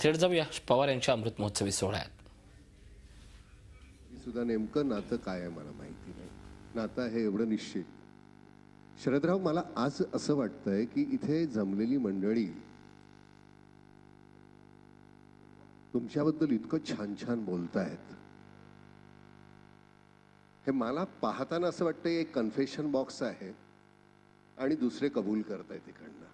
थेट जाऊया पवार यांच्या अमृत महोत्सवी सोहळ्यात. सुद्धा नेमकं नातं काय आहे मला माहिती नाही. नातं आहे एवढं निश्चित. शरदराव, मला आज असं वाटतंय की इथे जमलेली मंडळी तुमच्याबद्दल इतकं छान छान बोलतायत. हे मला पाहताना असं वाटतं एक कन्फेशन बॉक्स आहे आणि दुसरे कबूल करतायत इकडनं.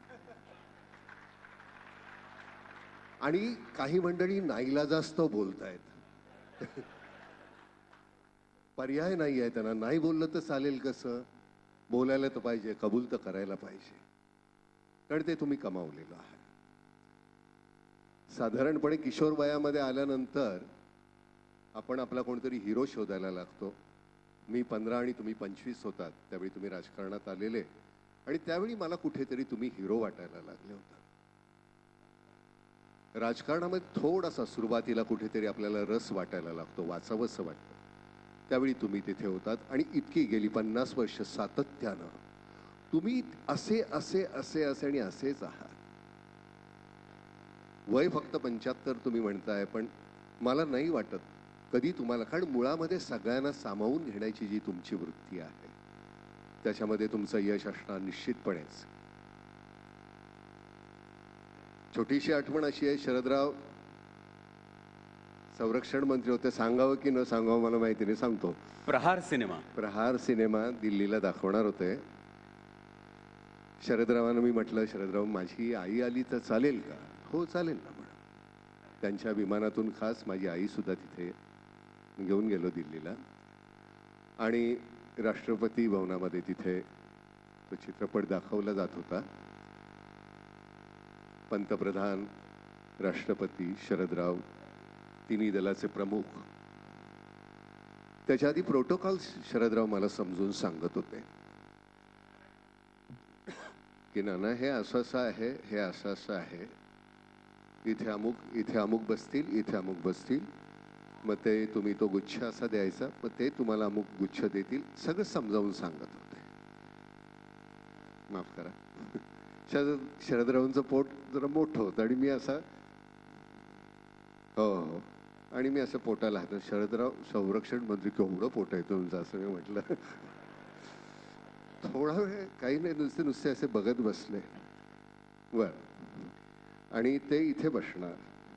आणि काही मंडळी नाईलाजास्तव बोलतायत. पर्याय नाही आहे त्यांना. नाही बोललं तर चालेल कसं? बोलायला तर पाहिजे, कबूल तर करायला पाहिजे, कारण ते तुम्ही कमावलेलं आहे. साधारणपणे किशोर वयामध्ये आल्यानंतर आपण आपला कोणतरी हिरो शोधायला लागतो. मी 15 आणि तुम्ही 25 होतात त्यावेळी तुम्ही राजकारणात आलेले, आणि त्यावेळी मला कुठेतरी तुम्ही हिरो वाटायला लागले होता. राजकारणामध्ये थोडासा सुरुवातीला कुठेतरी आपल्याला रस वाटायला लागतो, वाचावंसं वाटतं. त्यावेळी तुम्ही तिथे होतात आणि इतकी गेली 50 वर्ष सातत्यानं तुम्ही असे असे असे असे आणि असेच आहात. वय फक्त 75 तुम्ही म्हणताय, पण मला नाही वाटत कधी तुम्हाला, कारण मुळामध्ये सगळ्यांना सामावून घेण्याची जी तुमची वृत्ती आहे त्याच्यामध्ये तुमचं यश असणार निश्चितपणेच. छोटीशी आठवण अशी आहे, शरदराव संरक्षण मंत्री होते. सांगावं की न सांगावं मला माहिती नाही, सांगतो. प्रहार सिनेमा दिल्लीला दाखवणार होते. शरदरावांना मी म्हटलं, शरदराव माझी आई आली तर चालेल का? हो चालेल ना म्हणा. त्यांच्या विमानातून खास माझी आई सुद्धा तिथे घेऊन गेलो दिल्लीला, आणि राष्ट्रपती भवनामध्ये तिथे तो चित्रपट दाखवला जात होता. पंतप्रधान, राष्ट्रपती, शरदराव, तिन्ही दलाचे प्रमुख. त्याच्या आधी प्रोटोकॉल शरदराव मला समजून सांगत होते की नाना हे असं असं आहे, हे असं असं आहे, इथे अमुक बसतील, इथे अमुक बसतील, मग ते तुम्ही तो गुच्छ असा द्यायचा, मग ते तुम्हाला अमुक गुच्छ देतील, सगळं समजावून सांगत होते. माफ करा, शरदरावांचं पोट जरा मोठं होतं आणि मी असा हो, आणि मी असं पोटाला हात, शरदराव संरक्षण मंत्री केवढं पोट आहे तुमचं, असं मी म्हटलं. थोडा वेळ काही नाही, नुसते असे बघत बसले. बर, आणि ते इथे बसणार,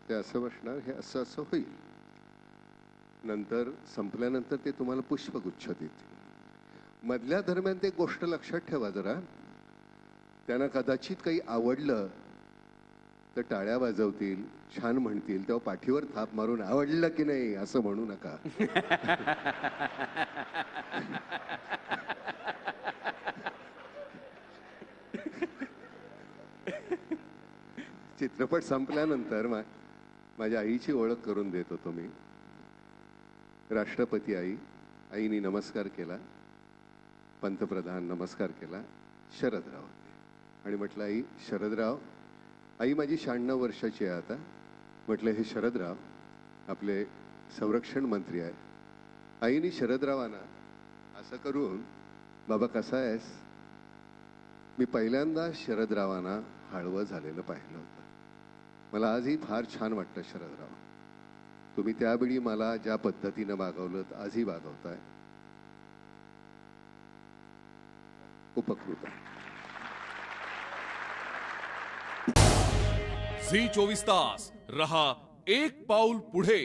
ते असं बसणार, हे असं असं होईल. नंतर संपल्यानंतर ते तुम्हाला पुष्पगुच्छ देतील. मधल्या दरम्यान ते गोष्ट लक्षात ठेवा जरा, त्यांना कदाचित काही आवडलं तर टाळ्या वाजवतील, छान म्हणतील, तेव्हा पाठीवर थाप मारून आवडलं की नाही असं म्हणू नका. चित्रपट संपल्यानंतर माझ्या आईची ओळख करून देत होतो मी. राष्ट्रपती आईनी नमस्कार केला, पंतप्रधान नमस्कार केला, शरदराव आणि म्हटलं आई शरदराव. आई माझी 96 वर्षाची आहे आता. म्हटलं हे शरदराव आपले संरक्षण मंत्री आहे. आईनी शरदरावांना असं करून, बाबा कसा आहेस? मी पहिल्यांदा शरदरावांना हळवं झालेलं पाहिलं होतं. मला आजही फार छान वाटतं शरदराव, तुम्ही त्यावेळी मला ज्या पद्धतीनं वागवलं आजही वागवताय. उपकृत. झी 24 तास रहा एक पाऊल पुढे.